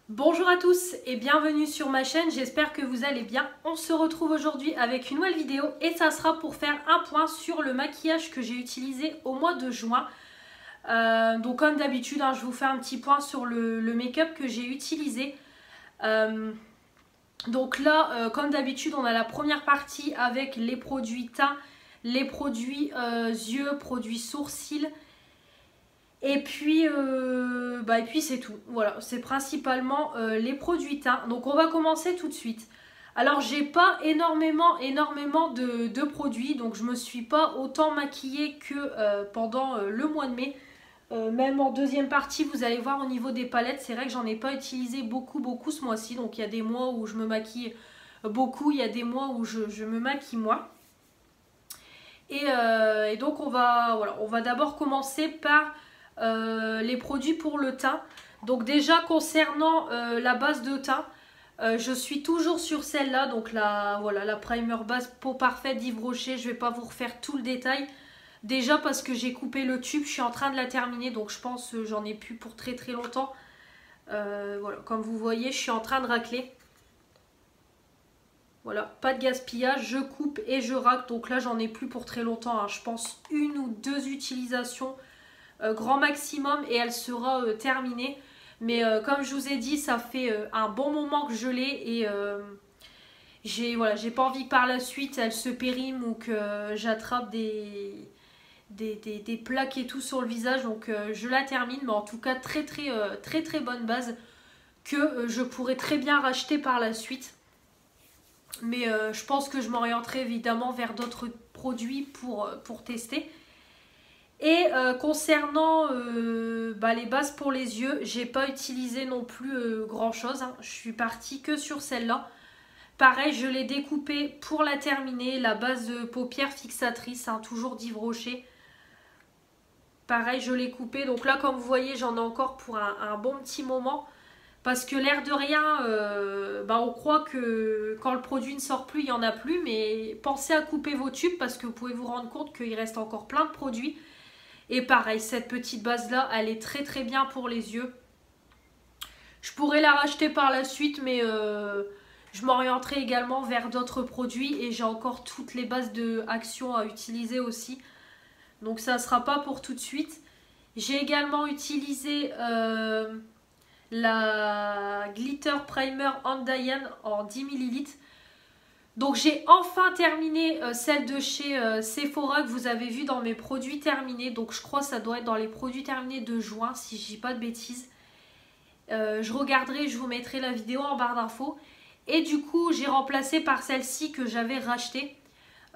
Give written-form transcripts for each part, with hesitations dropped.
Bonjour à tous et bienvenue sur ma chaîne, j'espère que vous allez bien. On se retrouve aujourd'hui avec une nouvelle vidéo et ça sera pour faire un point sur le maquillage que j'ai utilisé au mois de juin. Donc comme d'habitude, je vous fais un petit point sur le make-up que j'ai utilisé. Donc là, comme d'habitude, on a la première partie avec les produits teint, les produits yeux, produits sourcils. Et puis c'est tout. Voilà, c'est principalement les produits teints. Donc on va commencer tout de suite. Alors j'ai pas énormément de produits. Donc je me suis pas autant maquillée que pendant le mois de mai. Même en deuxième partie, vous allez voir au niveau des palettes. C'est vrai que j'en ai pas utilisé beaucoup ce mois-ci. Donc il y a des mois où je me maquille beaucoup. Il y a des mois où je me maquille moins. Et donc on va d'abord commencer par les produits pour le teint. Donc déjà concernant la base de teint, je suis toujours sur celle-là. Donc la primer base peau parfaite d'Yves Rocher. Je ne vais pas vous refaire tout le détail. Déjà parce que j'ai coupé le tube, je suis en train de la terminer. Donc je pense que j'en ai plus pour très longtemps. Voilà, comme vous voyez, je suis en train de racler. Voilà, pas de gaspillage, je coupe et je racle. Donc là, j'en ai plus pour très longtemps. Je pense une ou deux utilisations grand maximum et elle sera terminée. Mais comme je vous ai dit, ça fait un bon moment que je l'ai et j'ai pas envie que par la suite elle se périme ou que j'attrape des plaques et tout sur le visage. Donc je la termine, mais en tout cas très bonne base que je pourrais très bien racheter par la suite. Mais je pense que je m'orienterai évidemment vers d'autres produits pour tester. Et concernant les bases pour les yeux, j'ai pas utilisé non plus grand chose. Je suis partie que sur celle-là. Pareil, je l'ai découpée pour la terminer. La base paupières fixatrice, toujours d'Yves Rocher. Pareil, je l'ai coupée. Donc là, comme vous voyez, j'en ai encore pour un bon petit moment. Parce que l'air de rien, on croit que quand le produit ne sort plus, il n'y en a plus. Mais pensez à couper vos tubes parce que vous pouvez vous rendre compte qu'il reste encore plein de produits. Et pareil, cette petite base là, elle est très bien pour les yeux. Je pourrais la racheter par la suite, mais je m'orienterai également vers d'autres produits. Et j'ai encore toutes les bases de Action à utiliser aussi. Donc ça ne sera pas pour tout de suite. J'ai également utilisé la Glitter Primer On Diane en 10 ml. Donc j'ai enfin terminé celle de chez Sephora que vous avez vu dans mes produits terminés. Donc je crois que ça doit être dans les produits terminés de juin si je dis pas de bêtises. Je regarderai, je vous mettrai la vidéo en barre d'infos. Et du coup j'ai remplacé par celle-ci que j'avais rachetée.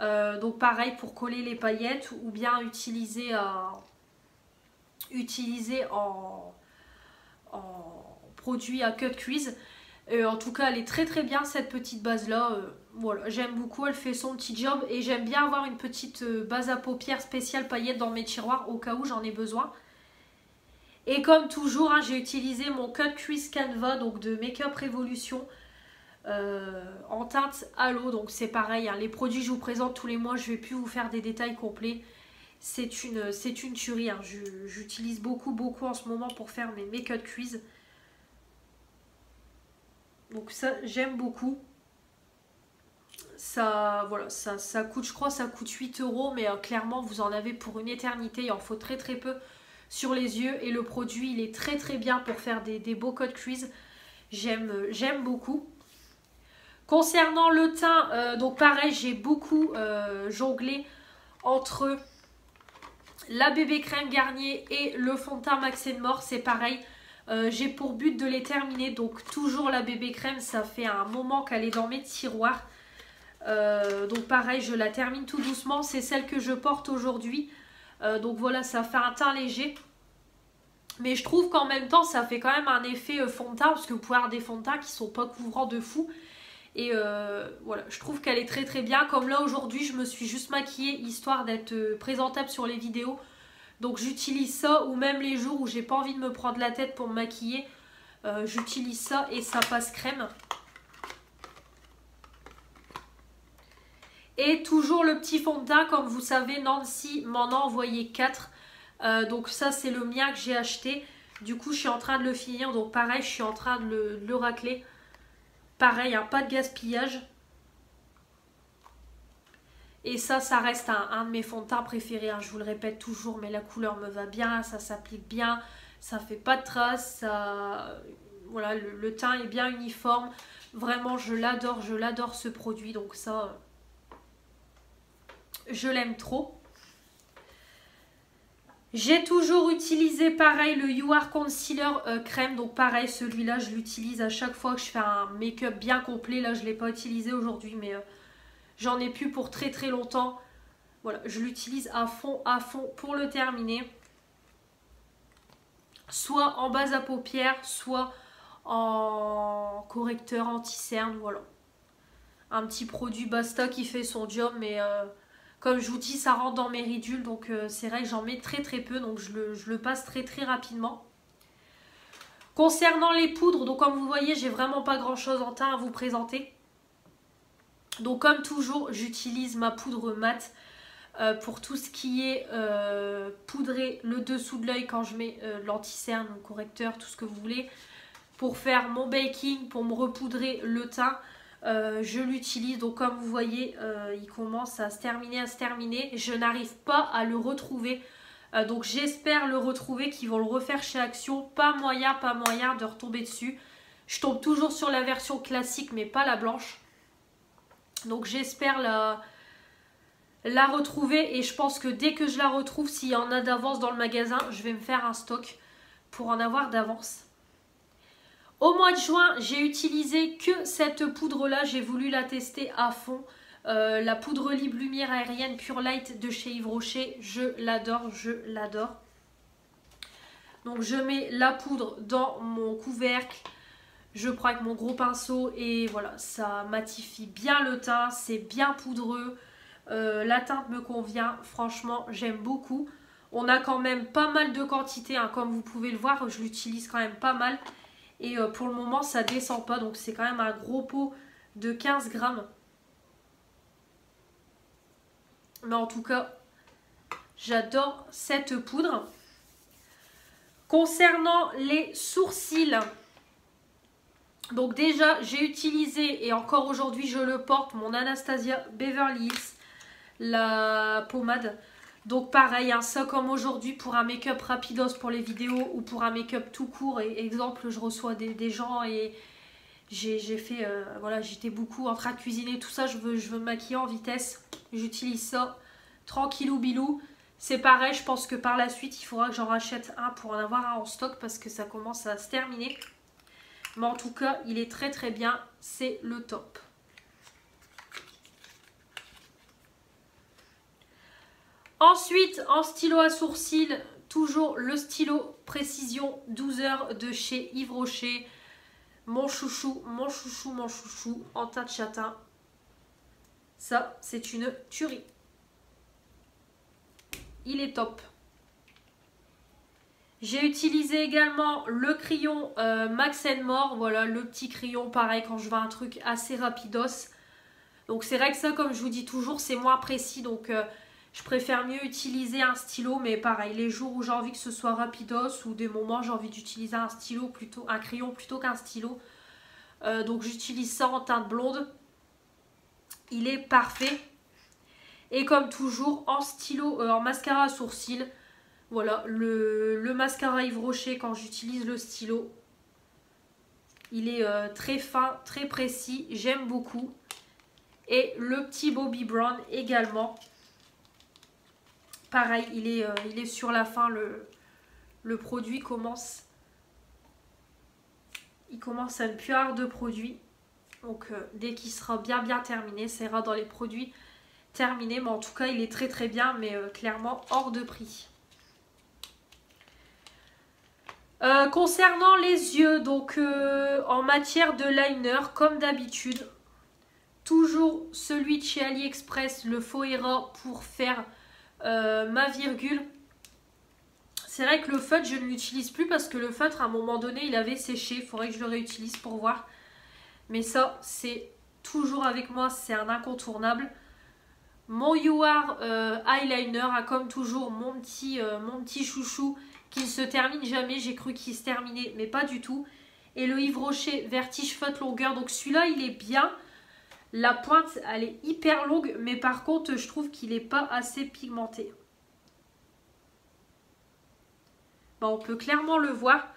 Donc pareil pour coller les paillettes ou bien utiliser en produit à cut crease. En tout cas elle est très bien cette petite base là. Voilà, j'aime beaucoup, elle fait son petit job et j'aime bien avoir une petite base à paupières spéciale paillettes dans mes tiroirs au cas où j'en ai besoin. Et comme toujours, j'ai utilisé mon Cut Crease Canva donc de Make Up Revolution en teinte à l'eau. Donc c'est pareil, les produits que je vous présente tous les mois, je ne vais plus vous faire des détails complets. C'est une tuerie, j'utilise beaucoup en ce moment pour faire mes Cut Crease. Donc ça, j'aime beaucoup. Ça coûte, je crois, ça coûte 8 €, mais clairement, vous en avez pour une éternité. Il en faut très peu sur les yeux. Et le produit, il est très bien pour faire des beaux cut crease. J'aime beaucoup. Concernant le teint, donc pareil, j'ai beaucoup jonglé entre la bébé crème Garnier et le fond de teint Max & More. C'est pareil. J'ai pour but de les terminer. Donc toujours la bébé crème, ça fait un moment qu'elle est dans mes tiroirs. Donc pareil, je la termine tout doucement. C'est celle que je porte aujourd'hui. Donc voilà, ça fait un teint léger. Mais je trouve qu'en même temps, ça fait quand même un effet fond de teint. Parce que vous pouvez avoir des fonds de teint qui sont pas couvrants de fou. Et voilà, je trouve qu'elle est très bien. Comme là aujourd'hui, je me suis juste maquillée histoire d'être présentable sur les vidéos. Donc j'utilise ça, ou même les jours où j'ai pas envie de me prendre la tête pour me maquiller. J'utilise ça et ça passe crème. Et toujours le petit fond de teint, comme vous savez, Nancy m'en a envoyé 4. Donc ça, c'est le mien que j'ai acheté. Du coup, je suis en train de le finir. Donc pareil, je suis en train de le racler. Pareil, hein, pas de gaspillage. Et ça reste un de mes fonds de teint préférés. Hein, je vous le répète toujours, mais la couleur me va bien, ça s'applique bien, ça fait pas de traces, ça... Voilà, le teint est bien uniforme. Vraiment, je l'adore ce produit. Donc ça, je l'aime trop. J'ai toujours utilisé pareil le You Are Concealer crème. Donc pareil, celui-là, je l'utilise à chaque fois que je fais un make-up bien complet. Là, je ne l'ai pas utilisé aujourd'hui, mais j'en ai plus pour très très longtemps. Voilà, je l'utilise à fond pour le terminer. Soit en base à paupières, soit en correcteur anti-cerne, voilà. Un petit produit Basta qui fait son job, mais comme je vous dis, ça rentre dans mes ridules, donc c'est vrai que j'en mets très peu, donc je le passe très rapidement. Concernant les poudres, donc comme vous voyez, j'ai vraiment pas grand chose en teint à vous présenter. Donc comme toujours, j'utilise ma poudre mat pour tout ce qui est poudrer le dessous de l'œil quand je mets l'anti-cerne, le correcteur, tout ce que vous voulez. Pour faire mon baking, pour me repoudrer le teint, je l'utilise. Donc comme vous voyez, il commence à se terminer. Je n'arrive pas à le retrouver. Donc j'espère le retrouver, qu'ils vont le refaire chez Action. Pas moyen de retomber dessus. Je tombe toujours sur la version classique, mais pas la blanche. Donc j'espère la retrouver. Et je pense que dès que je la retrouve, s'il y en a d'avance dans le magasin, je vais me faire un stock pour en avoir d'avance. Au mois de juin, j'ai utilisé que cette poudre-là. J'ai voulu la tester à fond. La poudre Lib Lumière Aérienne Pure Light de chez Yves Rocher. Je l'adore. Donc je mets la poudre dans mon couvercle. Je prends avec mon gros pinceau et voilà, ça matifie bien le teint. C'est bien poudreux. La teinte me convient. Franchement, j'aime beaucoup. On a quand même pas mal de quantité. Hein, comme vous pouvez le voir, je l'utilise quand même pas mal. Et pour le moment, ça descend pas. Donc, c'est quand même un gros pot de 15 grammes. Mais en tout cas, j'adore cette poudre. Concernant les sourcils, donc déjà, j'ai utilisé, et encore aujourd'hui, je le porte, mon Anastasia Beverly Hills, la pommade. Donc pareil, hein, ça comme aujourd'hui pour un make-up rapidos pour les vidéos ou pour un make-up tout court. Et exemple, je reçois des gens et j'ai fait, voilà, j'étais beaucoup en train de cuisiner, tout ça, je veux me maquiller en vitesse. J'utilise ça, tranquillou bilou. C'est pareil, je pense que par la suite, il faudra que j'en rachète un pour en avoir un en stock parce que ça commence à se terminer. Mais en tout cas, il est très bien, c'est le top. Ensuite, en stylo à sourcils, toujours le stylo Précision 12h de chez Yves Rocher. Mon chouchou, en teint de châtain. Ça, c'est une tuerie. Il est top. J'ai utilisé également le crayon Max & More. Voilà, le petit crayon, pareil, quand je veux un truc assez rapidos. Donc c'est vrai que ça, comme je vous dis toujours, c'est moins précis. Donc je préfère mieux utiliser un stylo. Mais pareil, les jours où j'ai envie que ce soit rapidos ou des moments j'ai envie d'utiliser un stylo plutôt, un crayon plutôt qu'un stylo. Donc j'utilise ça en teinte blonde. Il est parfait. Et comme toujours, en stylo, en mascara à sourcils. Voilà, le mascara Yves Rocher, quand j'utilise le stylo, il est très fin, très précis, j'aime beaucoup. Et le petit Bobbi Brown également. Pareil, il est sur la fin, le produit commence. Il commence à ne plus avoir de produit. Donc dès qu'il sera bien terminé, ça ira dans les produits terminés. Mais en tout cas, il est très bien, mais clairement hors de prix. Concernant les yeux, donc en matière de liner, comme d'habitude, toujours celui de chez AliExpress, le Foera pour faire ma virgule. C'est vrai que le feutre, je ne l'utilise plus parce que le feutre, à un moment donné, il avait séché. Il faudrait que je le réutilise pour voir. Mais ça, c'est toujours avec moi, c'est un incontournable. Mon You Are Eyeliner a comme toujours mon petit chouchou qui ne se termine jamais. J'ai cru qu'il se terminait, mais pas du tout. Et le Yves Rocher Vertige Feutre longueur. Donc celui-là, il est bien. La pointe, elle est hyper longue, mais par contre, je trouve qu'il n'est pas assez pigmenté. Bon, on peut clairement le voir.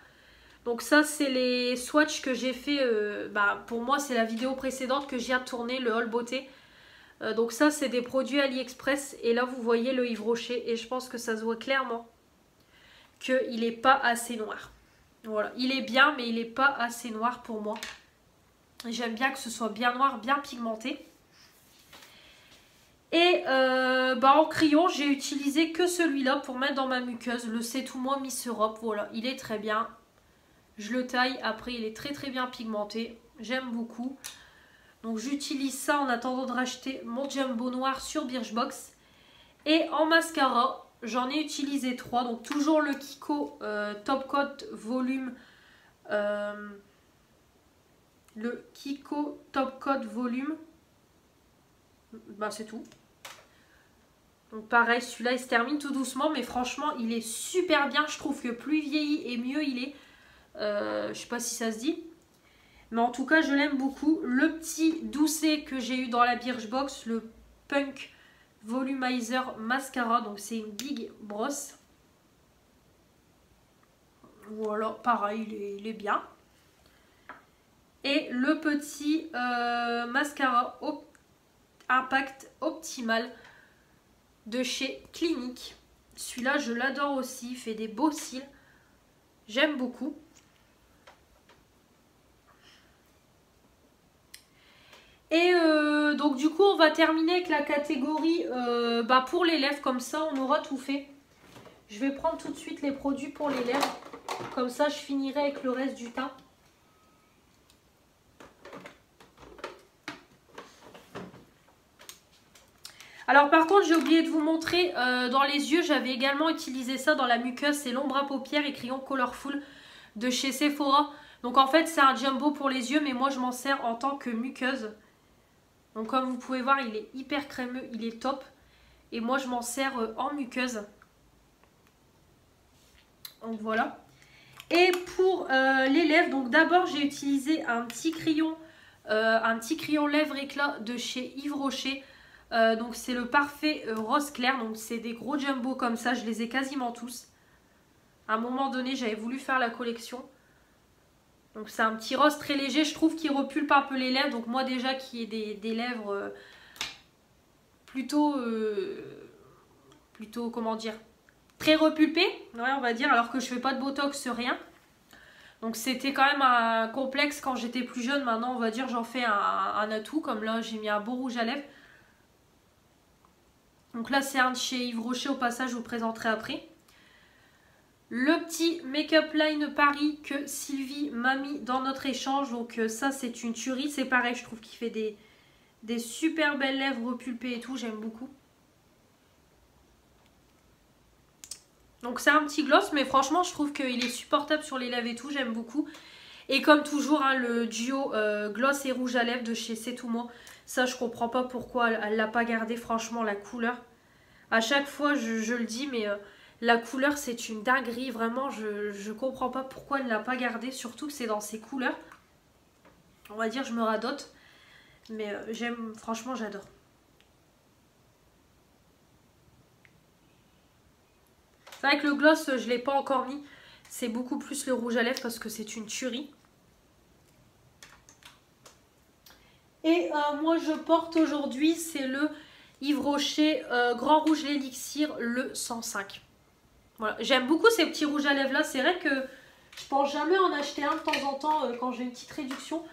Donc ça, c'est les swatchs que j'ai fait. Pour moi, c'est la vidéo précédente que j'ai à tourner, le All Beauté. Donc ça, c'est des produits AliExpress. Et là, vous voyez le Yves Rocher. Et je pense que ça se voit clairement qu'il n'est pas assez noir. Voilà, il est bien, mais il n'est pas assez noir pour moi. J'aime bien que ce soit bien noir, bien pigmenté. Et en crayon, j'ai utilisé que celui-là pour mettre dans ma muqueuse. Le C'est Tout Moi Miss Europe. Voilà, il est très bien. Je le taille. Après, il est très très bien pigmenté. J'aime beaucoup. Donc, j'utilise ça en attendant de racheter mon Jumbo noir sur Birchbox. Et en mascara, j'en ai utilisé 3. Donc, toujours le Kiko Top Coat Volume. Le Kiko Top Coat Volume. C'est tout. Donc pareil, celui-là il se termine tout doucement, mais franchement il est super bien. Je trouve que plus il vieillit et mieux il est. Je sais pas si ça se dit, mais en tout cas je l'aime beaucoup. Le petit doucet que j'ai eu dans la Birchbox, le Punk Volumizer Mascara, donc c'est une big brosse. Voilà, pareil, il est bien. Et le petit mascara Impact Optimal de chez Clinique. Celui-là, je l'adore aussi. Il fait des beaux cils. J'aime beaucoup. Et donc, du coup, on va terminer avec la catégorie pour les lèvres. Comme ça, on aura tout fait. Je vais prendre tout de suite les produits pour les lèvres. Comme ça, je finirai avec le reste du teint. Alors par contre, j'ai oublié de vous montrer, dans les yeux, j'avais également utilisé ça dans la muqueuse. C'est l'ombre à paupières et crayon Colorful de chez Sephora. Donc en fait, c'est un jumbo pour les yeux, mais moi je m'en sers en tant que muqueuse. Donc comme vous pouvez voir, il est hyper crémeux, il est top. Et moi je m'en sers en muqueuse. Donc voilà. Et pour les lèvres, donc d'abord j'ai utilisé un petit crayon lèvres éclat de chez Yves Rocher. Donc c'est le parfait rose clair. Donc c'est des gros jumbo comme ça, je les ai quasiment tous. À un moment donné, j'avais voulu faire la collection. Donc c'est un petit rose très léger, je trouve qu'il repulpe un peu les lèvres. Donc moi déjà qui ai des lèvres plutôt comment dire, très repulpées, ouais, on va dire, alors que je fais pas de botox, rien. Donc c'était quand même un complexe quand j'étais plus jeune. Maintenant on va dire j'en fais un atout. Comme là j'ai mis un beau rouge à lèvres. Donc là c'est un de chez Yves Rocher, au passage je vous présenterai après. Le petit Make-up Line Paris que Sylvie m'a mis dans notre échange. Donc ça c'est une tuerie, c'est pareil, je trouve qu'il fait des super belles lèvres repulpées et tout, j'aime beaucoup. Donc c'est un petit gloss, mais franchement je trouve qu'il est supportable sur les lèvres et tout, j'aime beaucoup. Et comme toujours, hein, le duo gloss et rouge à lèvres de chez C'est Tout Moi. Ça je comprends pas pourquoi elle ne l'a pas gardé, franchement la couleur. À chaque fois je le dis, mais la couleur c'est une dinguerie, vraiment je comprends pas pourquoi elle ne l'a pas gardé. Surtout que c'est dans ces couleurs. On va dire je me radote. Mais j'aime, franchement j'adore. C'est vrai que le gloss, je ne l'ai pas encore mis. C'est beaucoup plus le rouge à lèvres parce que c'est une tuerie. Et moi, je porte aujourd'hui, c'est le Yves Rocher Grand Rouge l'Élixir, le 105. Voilà, j'aime beaucoup ces petits rouges à lèvres là. C'est vrai que je pense jamais en acheter un de temps en temps quand j'ai une petite réduction.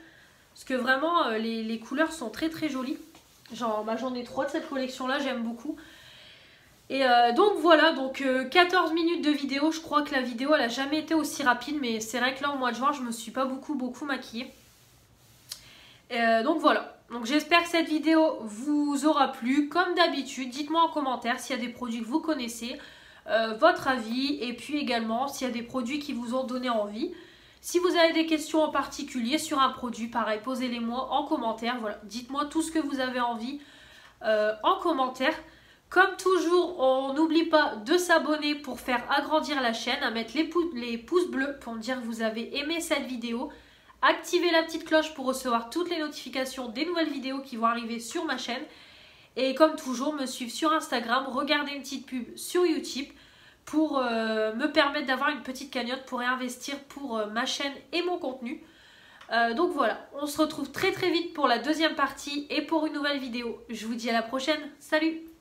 Parce que vraiment, les couleurs sont très très jolies. J'en ai 3 de cette collection là, j'aime beaucoup. Et donc voilà, donc 14 minutes de vidéo. Je crois que la vidéo elle a jamais été aussi rapide, mais c'est vrai que là au mois de juin je me suis pas beaucoup maquillée. Donc voilà, donc j'espère que cette vidéo vous aura plu. Comme d'habitude, dites-moi en commentaire s'il y a des produits que vous connaissez, votre avis, et puis également s'il y a des produits qui vous ont donné envie. Si vous avez des questions en particulier sur un produit, pareil, posez-les moi en commentaire. Voilà, dites-moi tout ce que vous avez envie en commentaire. Comme toujours, on n'oublie pas de s'abonner pour faire agrandir la chaîne, à mettre les pouces bleus pour me dire que vous avez aimé cette vidéo. Activez la petite cloche pour recevoir toutes les notifications des nouvelles vidéos qui vont arriver sur ma chaîne. Et comme toujours, me suivre sur Instagram, regarder une petite pub sur Utip pour me permettre d'avoir une petite cagnotte pour réinvestir pour ma chaîne et mon contenu. Donc voilà, on se retrouve très vite pour la deuxième partie et pour une nouvelle vidéo. Je vous dis à la prochaine, salut!